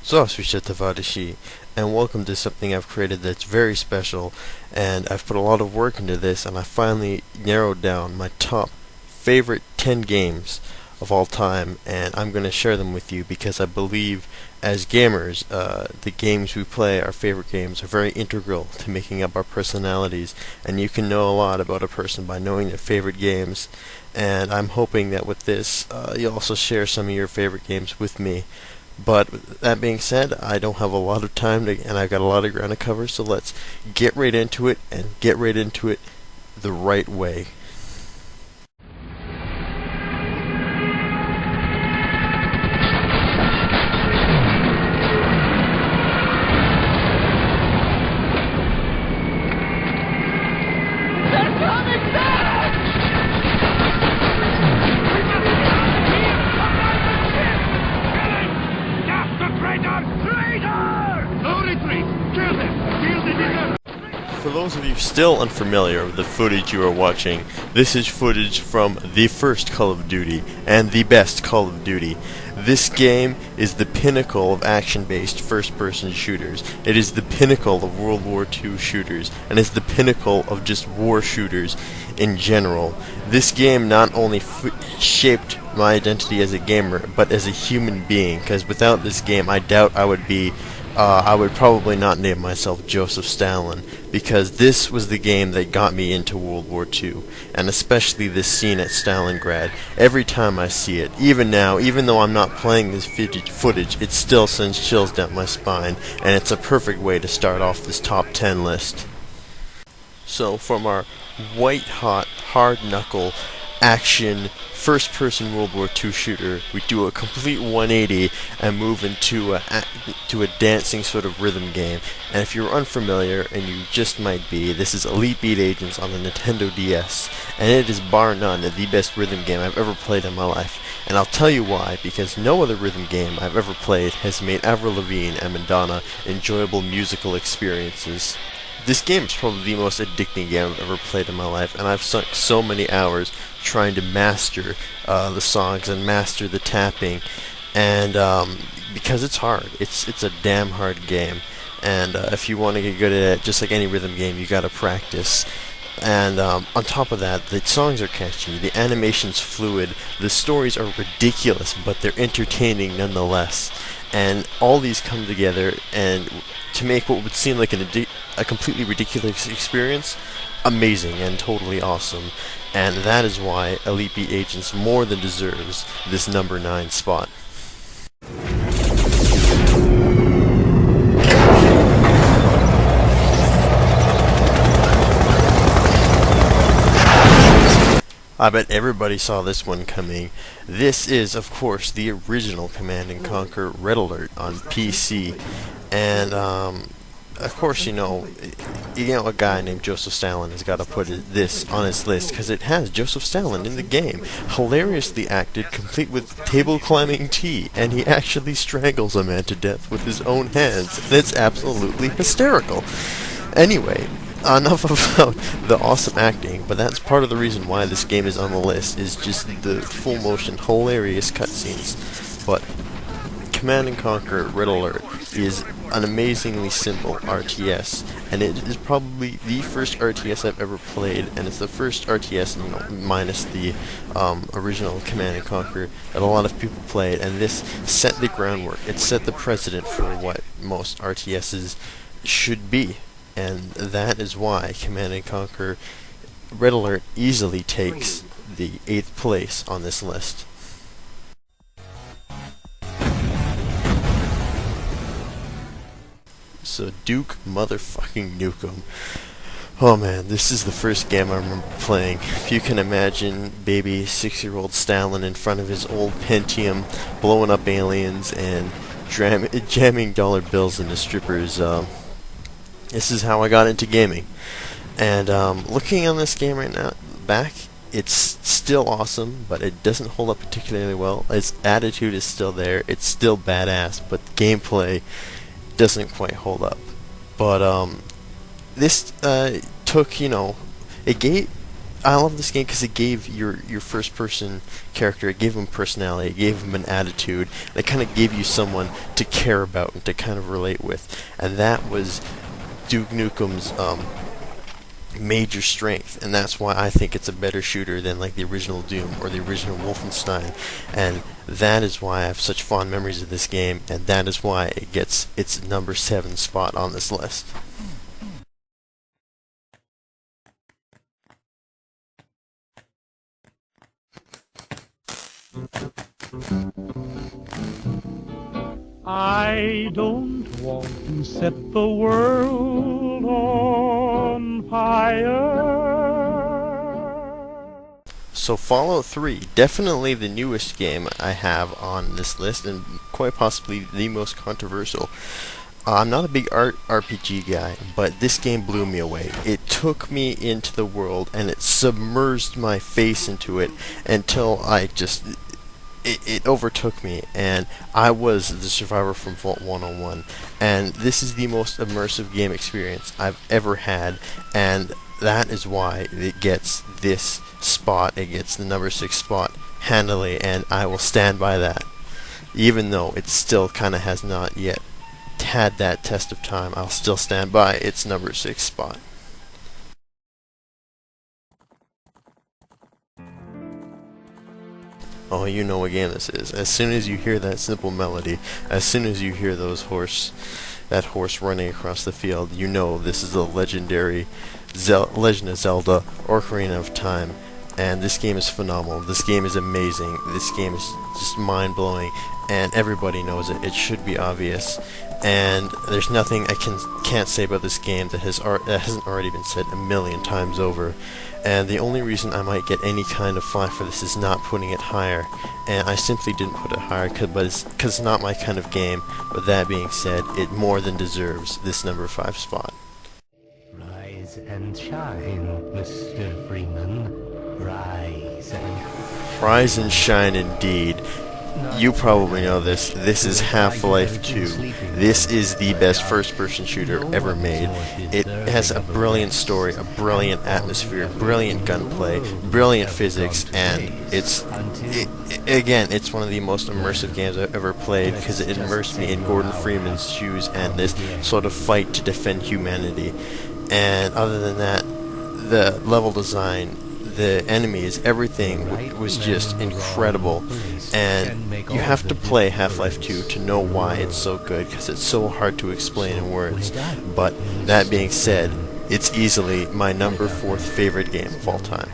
Здравствуйте, товарищи, and welcome to something I've created that's very special, and I've put a lot of work into this, and I finally narrowed down my top favorite 10 games of all time, and I'm going to share them with you because I believe as gamers, the games we play, our favorite games, are very integral to making up our personalities, and you can know a lot about a person by knowing their favorite games, and I'm hoping that with this, you'll also share some of your favorite games with me. But that being said, I don't have a lot of time and I've got a lot of ground to cover, so let's get right into it and get right into it the right way. They're coming back! No retreat! Kill them! Kill the deserter! For those of you still unfamiliar with the footage you are watching, this is footage from the first Call of Duty and the best Call of Duty. This game is the pinnacle of action-based first-person shooters. It is the pinnacle of World War II shooters, and it's the pinnacle of just war shooters in general. This game not only shaped my identity as a gamer, but as a human being, because without this game I doubt I would probably not name myself Joseph Stalin, because this was the game that got me into World War II, and especially this scene at Stalingrad. Every time I see it, even now, even though I'm not playing this footage, it still sends chills down my spine, and it's a perfect way to start off this top 10 list. So, from our white-hot, hard-knuckle, action, first-person World War II shooter, we do a complete 180 and move into a dancing sort of rhythm game. And if you're unfamiliar, and you just might be, this is Elite Beat Agents on the Nintendo DS, and it is bar none the best rhythm game I've ever played in my life. And I'll tell you why, because no other rhythm game I've ever played has made Avril Lavigne and Madonna enjoyable musical experiences. This game is probably the most addicting game I've ever played in my life, and I've sunk so many hours trying to master the songs and master the tapping, and because it's hard. It's a damn hard game, and if you want to get good at it, just like any rhythm game, you gotta practice. And on top of that, the songs are catchy, the animation's fluid, the stories are ridiculous, but they're entertaining nonetheless. And all these come together and to make what would seem like a completely ridiculous experience amazing and totally awesome. And that is why Elite Beat Agents more than deserves this number 9 spot. I bet everybody saw this one coming. This is, of course, the original Command & Conquer Red Alert on PC. And, of course, you know, a guy named Joseph Stalin has got to put this on his list, because it has Joseph Stalin in the game. Hilariously acted, complete with table-climbing tea, and he actually strangles a man to death with his own hands. And it's absolutely hysterical. Anyway, enough about the awesome acting, but that's part of the reason why this game is on the list, is just the full motion, hilarious cutscenes. But Command & Conquer Red Alert is an amazingly simple RTS, and it is probably the first RTS I've ever played, and it's the first RTS, minus the original Command & Conquer, that a lot of people played, and this set the groundwork. It set the precedent for what most RTSs should be. And that is why Command & Conquer Red Alert easily takes the 8th place on this list. So Duke motherfucking Nukem. Oh man, this is the first game I remember playing. If you can imagine baby 6-year-old Stalin in front of his old Pentium blowing up aliens and jamming dollar bills into strippers, this is how I got into gaming. And looking on this game right now, back, it's still awesome, but it doesn't hold up particularly well. Its attitude is still there, it's still badass, but the gameplay doesn't quite hold up. But this took, it gave I love this game because it gave your first person character, it gave him personality, it gave him an attitude, and it kind of gave you someone to care about and to kind of relate with, and that was Duke Nukem's major strength, and that's why I think it's a better shooter than like the original Doom or the original Wolfenstein, and that is why I have such fond memories of this game, and that is why it gets its number 7 spot on this list. I don't want to set the world on fire. So Fallout 3, definitely the newest game I have on this list, and quite possibly the most controversial. I'm not a big RPG guy, but this game blew me away. It took me into the world, and it submerged my face into it until it overtook me, and I was the survivor from Vault 101, and this is the most immersive game experience I've ever had, and that is why it gets this spot. It gets the number 6 spot handily, and I will stand by that. Even though it still kind of has not yet had that test of time, I'll still stand by its number 6 spot. Oh, you know what game this is. As soon as you hear that simple melody, as soon as you hear that horse running across the field, you know this is the legendary Legend of Zelda, Ocarina of Time, and this game is phenomenal. This game is amazing. This game is just mind-blowing, and everybody knows it. It should be obvious, and there's nothing I can't say about this game that hasn't already been said a million times over. And the only reason I might get any kind of flack for this is not putting it higher, and I simply didn't put it higher because it's not my kind of game. But that being said, it more than deserves this number 5 spot. Rise and shine, Mr. Freeman. Rise and shine indeed. You probably know this. This is Half-Life 2. This is the best first-person shooter ever made. It has a brilliant story, a brilliant atmosphere, brilliant gunplay, brilliant physics, and it's one of the most immersive games I've ever played because it immersed me in Gordon Freeman's shoes and this sort of fight to defend humanity. And other than that, the level design, the enemies, everything was just incredible, and you have to play Half-Life 2 to know why it's so good, because it's so hard to explain in words. But that being said, it's easily my number 4th favorite game of all time.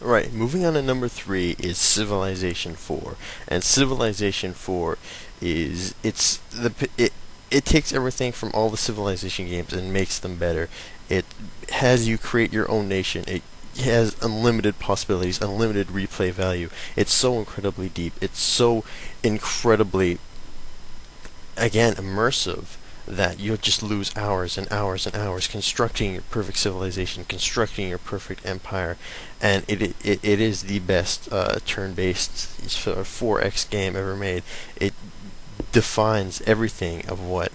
Right, moving on to number 3 is Civilization 4, and Civilization 4 it takes everything from all the Civilization games and makes them better. It has you create your own nation. It has unlimited possibilities, unlimited replay value. It's so incredibly deep. It's so incredibly, again, immersive that you'll just lose hours and hours and hours constructing your perfect civilization, constructing your perfect empire, and it is the best turn-based 4X game ever made. It defines everything of what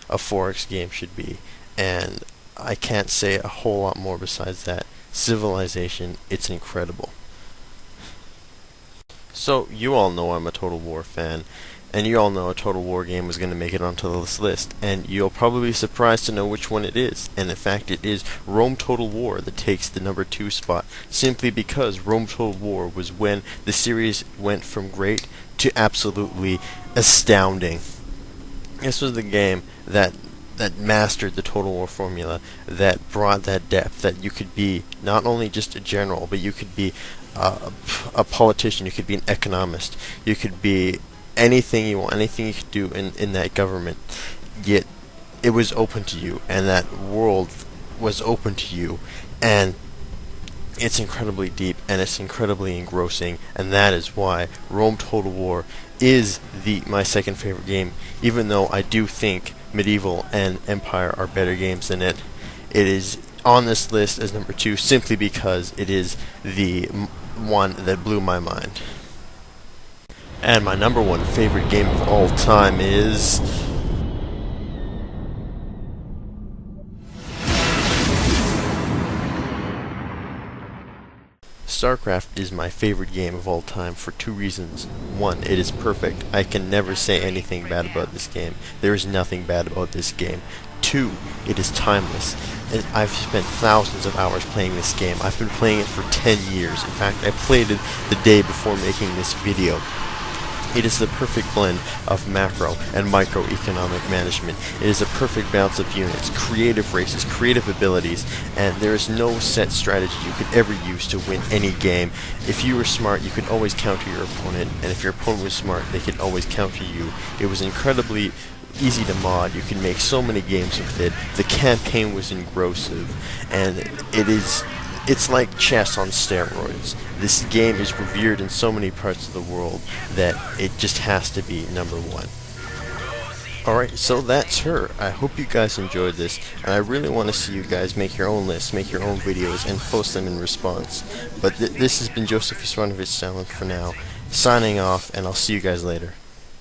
a 4X game should be, and I can't say a whole lot more besides that. Civilization, it's incredible. So, you all know I'm a Total War fan, and you all know a Total War game was going to make it onto this list, and you'll probably be surprised to know which one it is, and in fact it is Rome Total War that takes the number 2 spot, simply because Rome Total War was when the series went from great to absolutely astounding. This was the game that mastered the Total War formula, that brought that depth, that you could be not only just a general, but you could be a politician, you could be an economist, you could be anything you want, anything you could do in that government, yet it was open to you, and that world was open to you, and it's incredibly deep, and it's incredibly engrossing, and that is why Rome Total War is my second favorite game, even though I do think Medieval and Empire are better games than it. It is on this list as number 2 simply because it is the one that blew my mind. And my number 1 favorite game of all time is Starcraft is my favorite game of all time for two reasons. One, it is perfect. I can never say anything bad about this game. There is nothing bad about this game. Two, it is timeless. And I've spent thousands of hours playing this game. I've been playing it for 10 years. In fact, I played it the day before making this video. It is the perfect blend of macro and microeconomic management. It is a perfect balance of units, creative races, creative abilities, and there is no set strategy you could ever use to win any game. If you were smart, you could always counter your opponent, and if your opponent was smart, they could always counter you. It was incredibly easy to mod. You can make so many games with it. The campaign was engrossive, and it's like chess on steroids. This game is revered in so many parts of the world that it just has to be number one. Alright, so that's her. I hope you guys enjoyed this, and I really want to see you guys make your own lists, make your own videos, and post them in response. But this has been Joseph Isvanovich Stalin for now, signing off, and I'll see you guys later.